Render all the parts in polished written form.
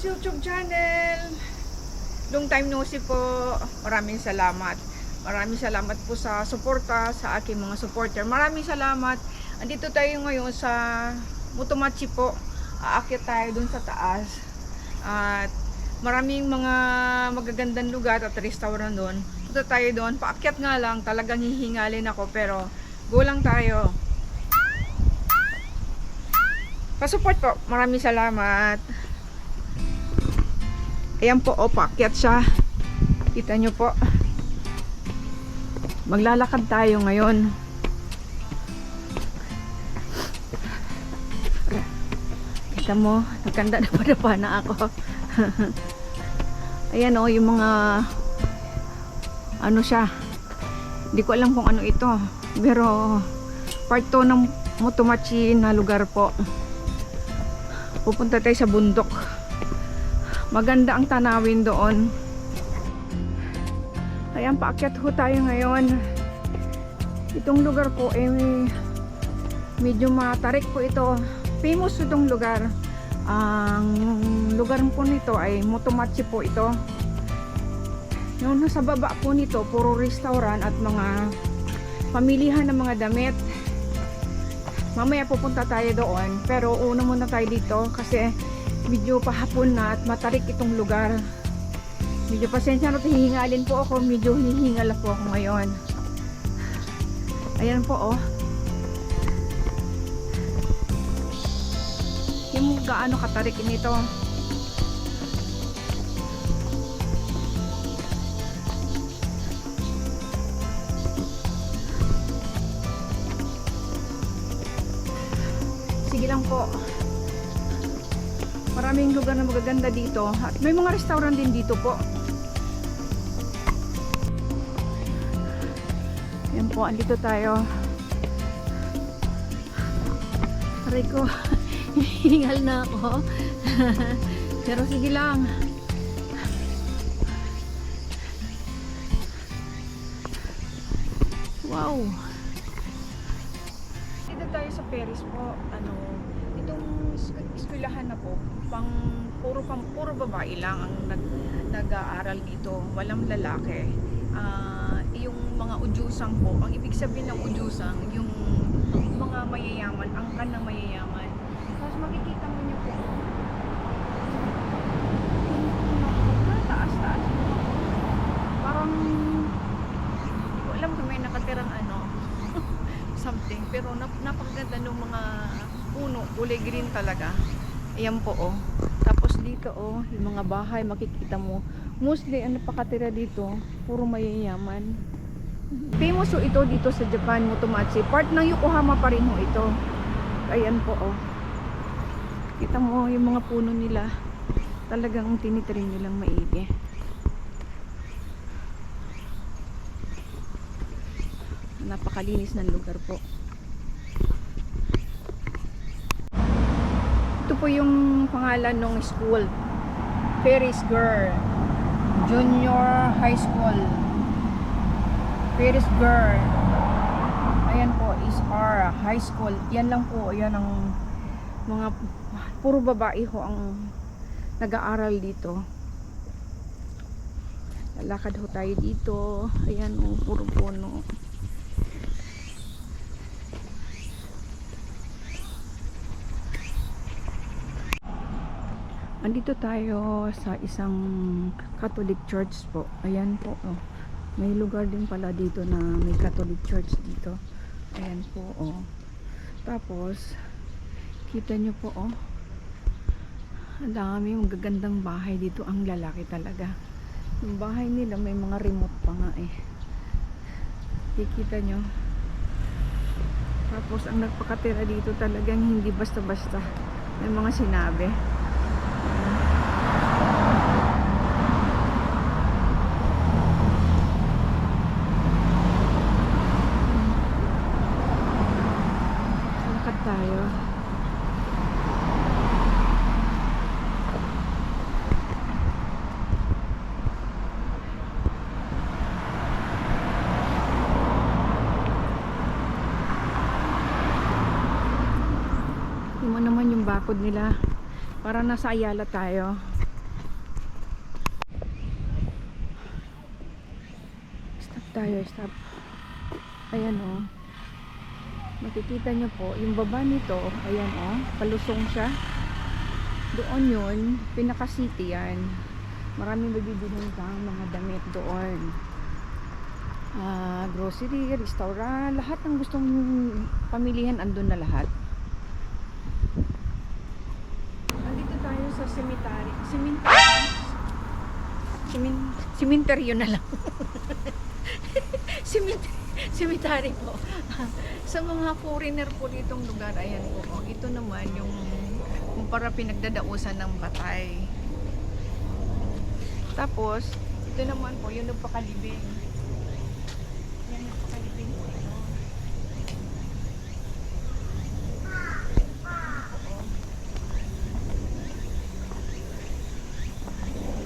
Rose YouTube channel. Long time no see po. Maraming salamat. Maraming salamat po sa suporta sa aking mga supporter. Maraming salamat. Andito tayo ngayon sa Motomachi po. Aakyat tayo dun sa taas. At maraming mga magagandang lugar at restaurant doon. Punta tayo doon. Paakyat nga lang. Talagang hihingalin ako. Pero go lang tayo. Pa-support po. Maraming salamat. Ayan po, paakyat siya. Kita nyo po. Maglalakad tayo ngayon. Kita mo, nagkanda na pa na ako. Ayan o, yung mga ano siya. Hindi ko alam kung ano ito. Pero part 2 ng Motomachi na lugar po. Pupunta tayo sa bundok. Maganda ang tanawin doon. Ayan, paakyat ho tayo ngayon. Itong lugar po medyo matarik po ito. Famous itong lugar. Ang lugar po nito ay Motomachi po ito. Yung nasa baba po nito, puro restaurant at mga pamilihan ng mga damit. Mamaya pupunta tayo doon. Pero una muna tayo dito kasi medyo pahapon na at matarik itong lugar. Medyo pasensya na, hihingalin po ako. Medyo hihingal po ako ngayon. Ayan po oh. Yung gaano katarik nito. Sige lang po. Maraming lugar na magaganda dito. At may mga restaurant din dito po. Yan po, andito tayo. Aray ko, hingal na ako. Pero sige lang. Wow. Dito tayo sa Paris po. Itong eskwelahan na po, puro babae lang ang nag-aaral dito, walang lalaki. Yung mga udyusang po, ang ibig sabihin ng udyusang, yung mga mayayaman, angkan ng mayayaman. Tapos makikita mo niyo po, taas. Parang, hindi ko alam kung may nakatirang something, pero napakaganda ng mga puno, kulay green talaga. Ayan po oh. Tapos dito oh, yung mga bahay makikita mo. Mostly ang napakatira dito, puro mayayaman. Famous oh ito dito sa Japan, Motomachi. Part ng Yokohama pa rin ho ito. Ayan po oh. Kita mo yung mga puno nila. Talagang tinitrim nilang maigi. Napakalinis ng lugar po. Ito po yung pangalan ng school, Paris Girl Junior High School. Paris Girl. Ayan po, SR High School. Yan lang po, yan ang mga puro babae ho ang nag-aaral dito. Lalakad ho tayo dito. Ayan oh, puro puno. Andito tayo sa isang Catholic church po. Ayan po oh. May lugar din pala dito na may Catholic church dito. Ayan po oh. Tapos kita nyo po oh. Ang dami magagandang bahay dito. Ang lalaki talaga. Yung bahay nila may mga remote pa nga eh. Kikita nyo. Tapos ang nagpakatira dito talagang hindi basta-basta. May mga sinabi. Tayo. Tingnan mo naman yung bakod nila. Para nasa Ayala tayo. Tayo, stop. Ayan o. Makikita nyo po, yung baba nito, ayan o, palusong siya. Doon yun, pinaka-city yan. Maraming mabibilhin kang mga damit doon. Grocery, restaurant, lahat ng gustong pamilihan andun na lahat. Andito tayo sa cemetery. Cemetery na lang. Cemetery po. Sa mga foreigner po ditong lugar, ayan po. Ito naman yung para pinagdadausan ng patay. Tapos, ito naman po, yung nagpakalibing. Yan, nagpakalibing po ito.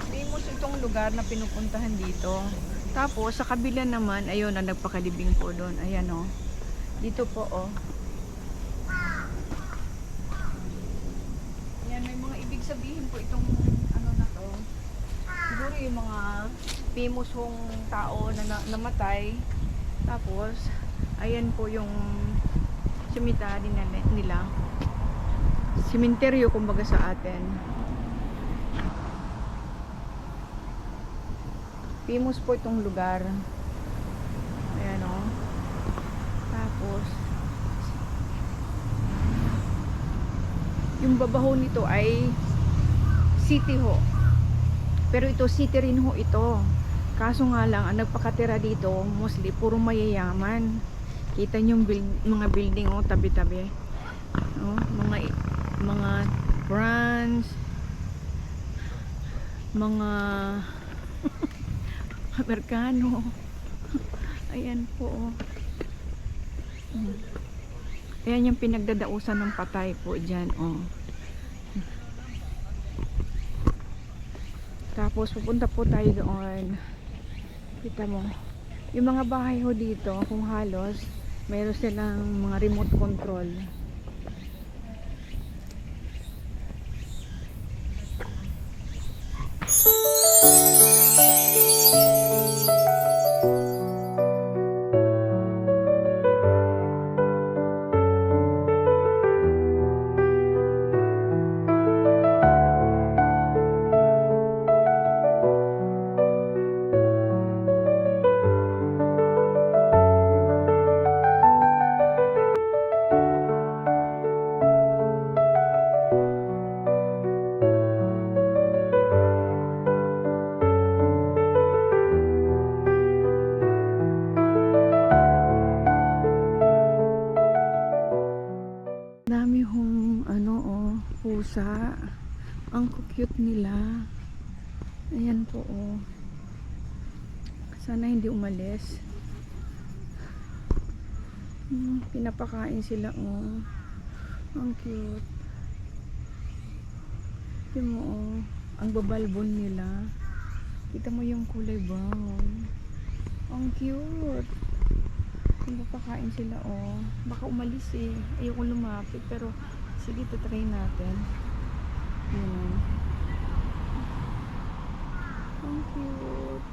Famous itong lugar na pinupuntahan dito. Tapos, sa kabila naman, ayun na nagpakalibing po doon. Ayan o. Dito po o. Ayan, may mga ibig sabihin po itong ano na to. Siguro yung mga famous hong tao na namatay. Tapos, ayan po yung cemetery nila. Sementeryo kumbaga sa atin. Famous po itong lugar. Ayan o. Tapos, yung babaho nito ay city ho. Pero ito city rin ho ito. Kaso nga lang, ang nagpakatira dito, mostly puro mayayaman. Kita nyo yung mga building o, tabi-tabi. O, mga brands, mga Amerikano. Ayan po. Ayan yung pinagdadausan ng patay po dyan. Oh. Tapos pupunta po tayo doon. Kita mo. Yung mga bahay ho dito, kung halos, mayroon silang mga remote control. Dami hong ano oh, pusa. Ang cute nila. Ayan po oh. Sana hindi umalis. Pinapakain sila oh. Ang cute. Ito mo oh, ang babalbon nila. Kita mo yung kulay brown. Ang cute. Pinapakain sila oh. Baka umalis eh. Ayoko lumapit pero sige, tatry natin. Yun. Ang cute.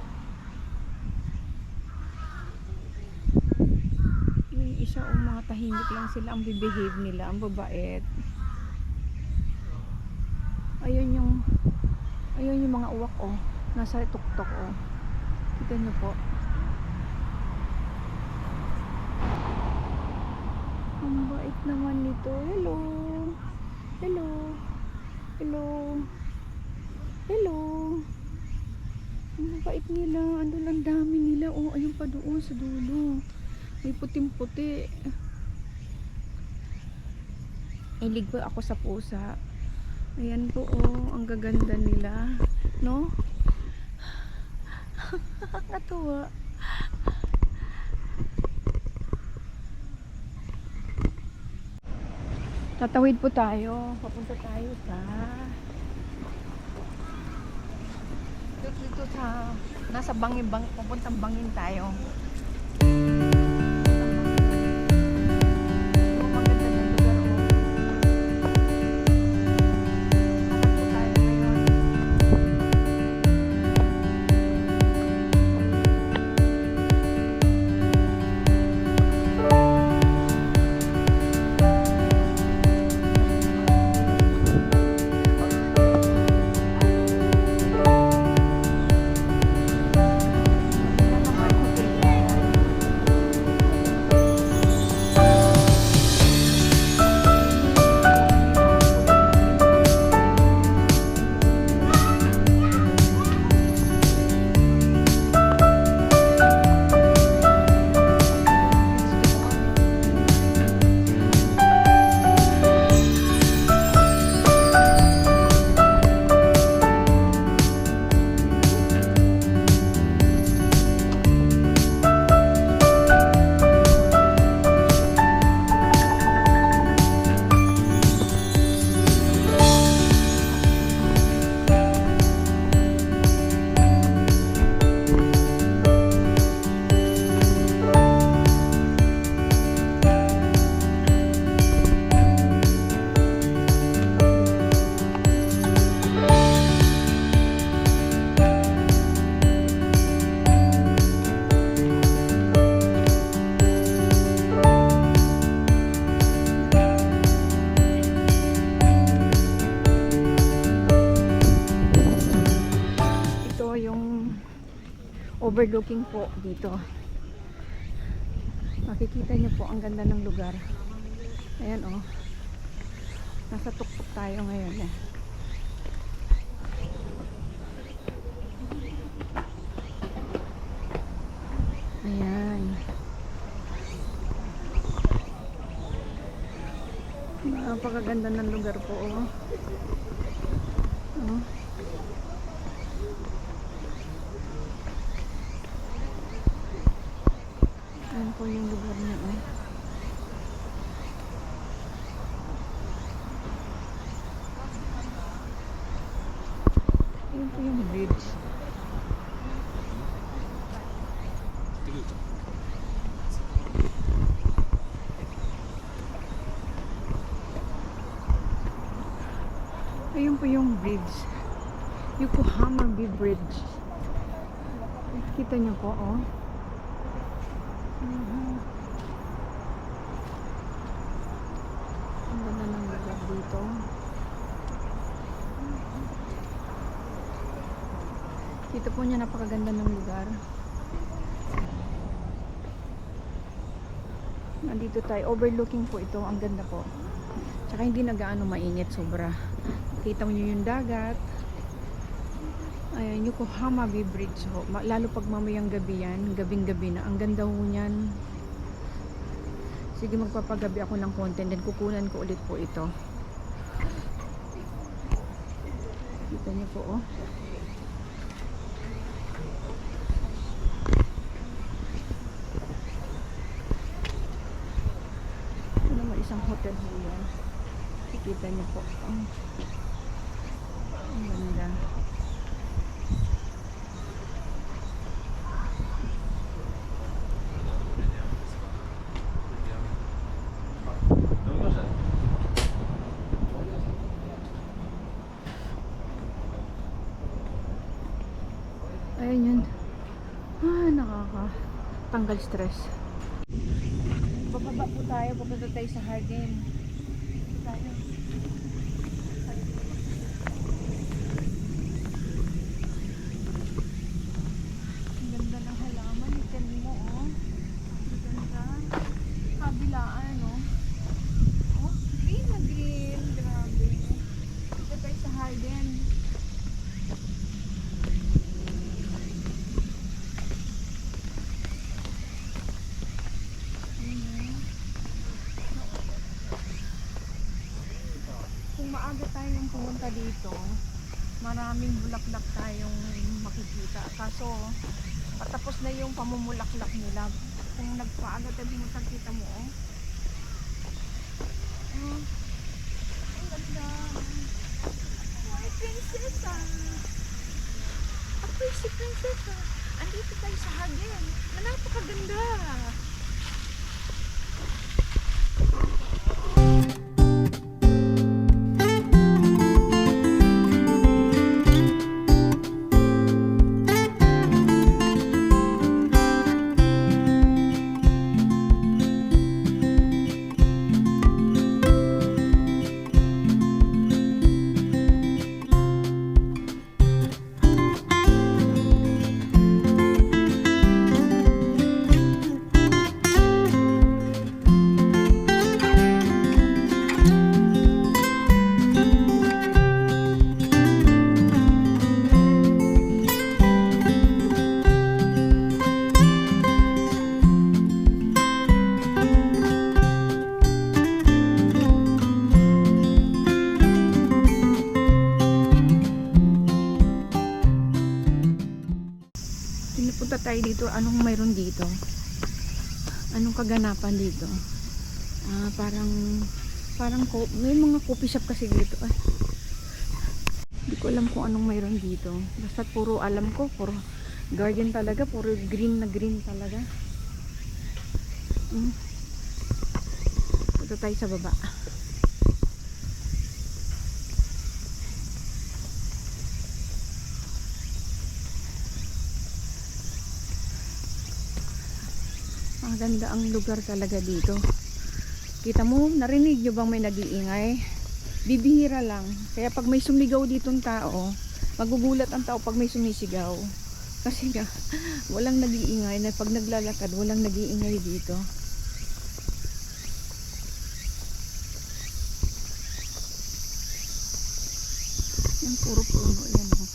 Yung isa o mga tahimik lang sila ang bibehave nila. Ang babait. Ayun yung mga uwak oh. Nasa tuktok oh. Kita nyo po. Ang bait naman nito. Hello. Hello. Hello. Hello. Ang bait nila. Andun ang dami nila. Oh, ayun pa doon sa dulo. May puting-puti. Ilig po ako sa pusa. Ayan po oh. Ang gaganda nila. No? Nakakatuwa. Tatawid po tayo. Papunta tayo sa dito sa nasa bangin, papuntang bangin tayo. Maganda ng lugar oh. Tatawid po tayo ngayon. overlooking po dito. Makikita niyo po ang ganda ng lugar. Ayan oh. Nasa tuktok tayo ngayon eh. Ayan. Napakaganda ng lugar po oh. Oh. Ayan po yung lugar niya oh. Ayan po yung bridge. Ayun po yung bridge. Yokohama Bay Bridge. Kita niyo po, oh. Ang ganda ng lugar dito. Dito po niya napakaganda ng lugar. Nandito tayo. Overlooking po ito. Ang ganda po. Tsaka hindi na gaano mainit. Sobra. Kita mo yung dagat. Ayan, Yokohama Bay Bridge ho. Lalo pag mamayang gabi yan, gabing-gabi na. Ang ganda ho niyan. Sige, magpapagabi ako ng content, then kukunan ko ulit po ito. Kita niyo po, oh. Ito naman isang hotel ho yan. Kita niyo po. Oh. Ang ganda. Ayan yun. Nakakatanggal stress. Bababa po tayo. Pupunta tayo sa Hardin. Tayo. Ang ganda ng halaman. Ikan mo, oh. Ang ganda. Kabilaan, oh. Oh, green na green. Grabe. Pupunta tayo sa Hardin. Kung maaga tayong pumunta dito, maraming bulaklak tayong makikita. Kaso, patapos na yung pamumulaklak nila. Kung nagpaaga tayo pumunta, kita mo, oh. Oh, ang ganda. Ay, prinsesa. Ako'y si prinsesa. Andito tayo sa Hardin. Napakaganda. Pinupunta tayo dito. Anong mayroon dito? Anong kaganapan dito? Parang may mga coffee shop kasi dito. Ay, hindi ko alam kung anong mayroon dito. Basta puro alam ko, puro garden talaga, puro green na green talaga. Punta tayo sa baba. Ang ganda ang lugar talaga dito. Kita mo, narinig nyo bang may nag-iingay? Bibihira lang. Kaya pag may sumigaw ditong tao, magugulat ang tao pag may sumisigaw. Kasi nga, walang nag-iingay na pag naglalakad, walang nag-iingay dito. Yan, puro puno. Yan, oh.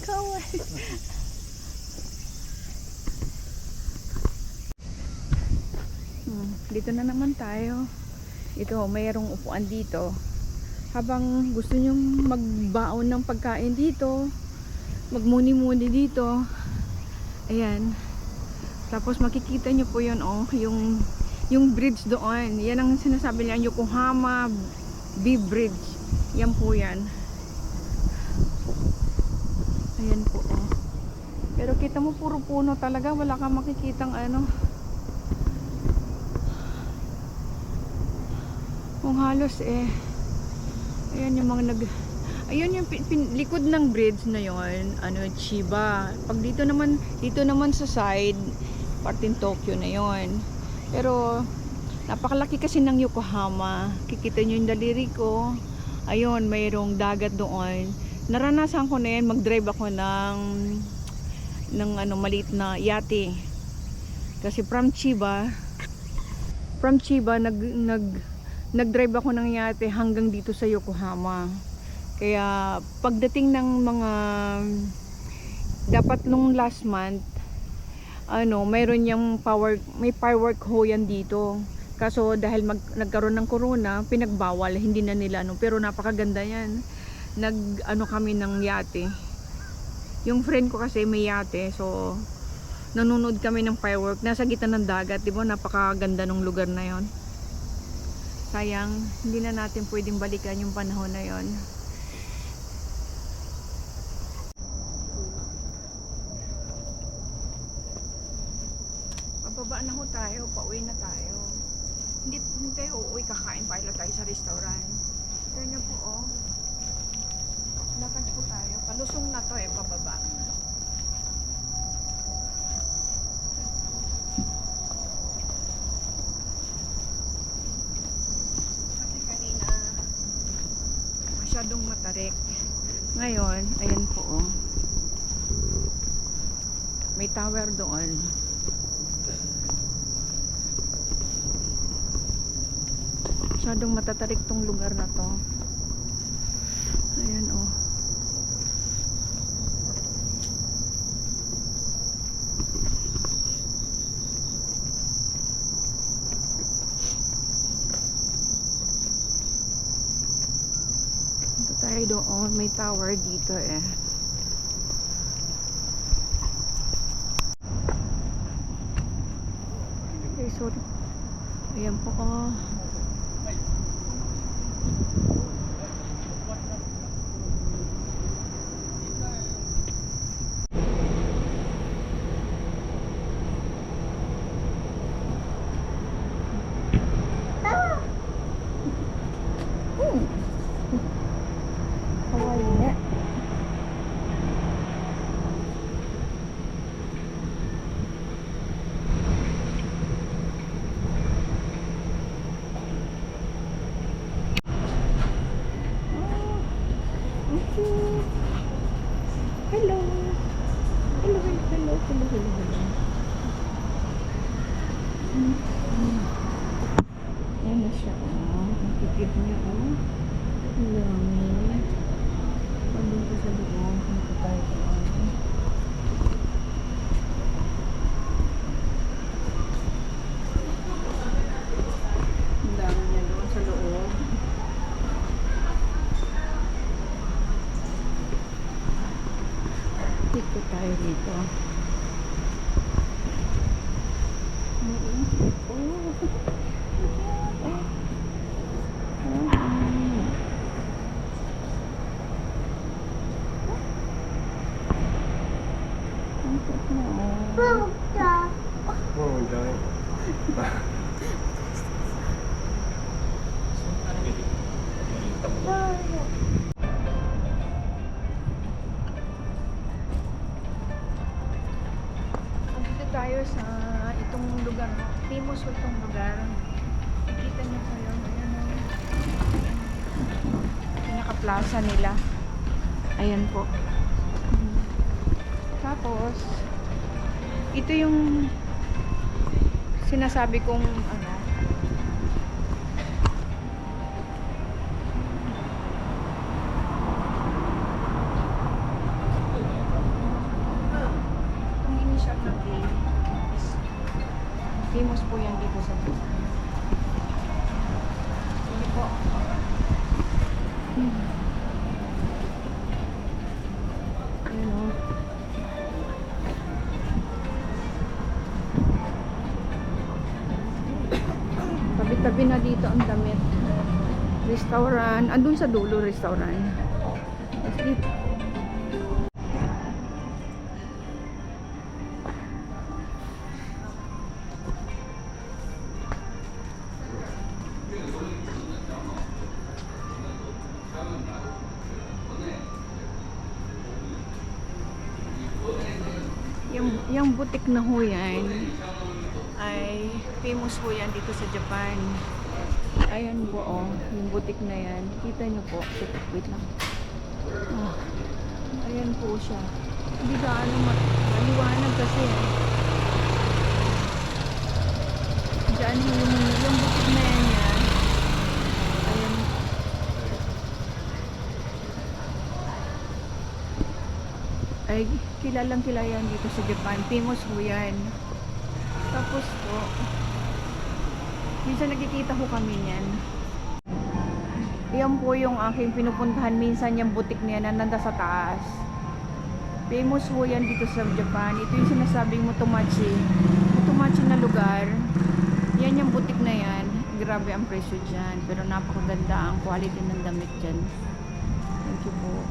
Kaway. Dito na naman tayo. Ito, mayroong upuan dito. Habang gusto nyo magbaon ng pagkain dito, magmuni-muni dito. Ayan. Tapos makikita nyo po yun, oh, yung bridge doon. Yan ang sinasabi niya, Yokohama B Bridge. Yan po yan. Ayan po, oh. Pero kita mo puro puno talaga, wala kang makikitang ano. Kung halos ayan yung mga ayun yung likod ng bridge na yon, ano, Chiba. Pag dito naman sa side, parting Tokyo na yon. Pero napakalaki kasi ng Yokohama. Kikita nyo yung daliri ko. Ayun, mayroong dagat doon. Naranasan ko na yan, mag-drive ako ng ano, maliit na yate. Kasi from Chiba nag-drive ako ng yate hanggang dito sa Yokohama. Kaya pagdating ng mga dapat nung last month, ano, mayroon yung may firework ho yan dito. Kaso dahil nagkaroon ng corona, pinagbawal, hindi na nila ano, pero napakaganda yan. Ano kami ng yate. Yung friend ko kasi may yate, so nanonood kami ng firework nasa gitna ng dagat, 'di ba? Napakaganda ng lugar na 'yon. Sayang, hindi na natin pwedeng balikan yung panahon na 'yon. Pababa na ho tayo, pauwi na tayo. Hindi tayo uuwi, kakain pa tayo sa restaurant. Ito niyo po, oh. Lakad po tayo. Palusong na to, pababa. Kasi kanina masyadong matarik. Ngayon, ayan po, oh. May tower doon. Masyadong matatarik tong lugar na to. Ayan, oh. Ito tayo doon, may tower dito eh. Okay, sorry. Ayan po, oh. Ayan na siya, oh. Nakikip niya, oh. Ang dami. Pagdito sa loob, dito tayo doon. Ang dami niya doon sa loob. Dito tayo dito. Dito tayo sa itong lugar, famous itong lugar. Kita niyo po yun. Ayan o. Pinaka-plaza nila. Ayan po. Tapos, ito yung sinasabi kong ano, itong initial na game is famous po yan dito sa Japan. Sige po. Ayan o. Tabi-tabi na dito ang damit. Restaurant. Andun sa dulo restaurant. Tapos dito. Yung butik na ho yan ay famous ho yan dito sa Japan. Ayan po oh, yung butik na yan. Kita nyo po. Wait lang. Ah, ayan po siya. Hindi gaano maliwanag kasi. Diyan yung butik na yan yan. Ayan. Ay, kilalang kilala yan dito sa Japan. Famous ho yan. Tapos po, minsan nakikita ko kami niyan. Yan po yung aking pinupuntahan. Minsan yung butik niya na nanda sa taas. Famous ho yan dito sa Japan. Ito yung sinasabing Motomachi. Motomachi na lugar. Yan yung butik na yan. Grabe ang presyo dyan. Pero napakaganda ang quality ng damit dyan. Thank you po.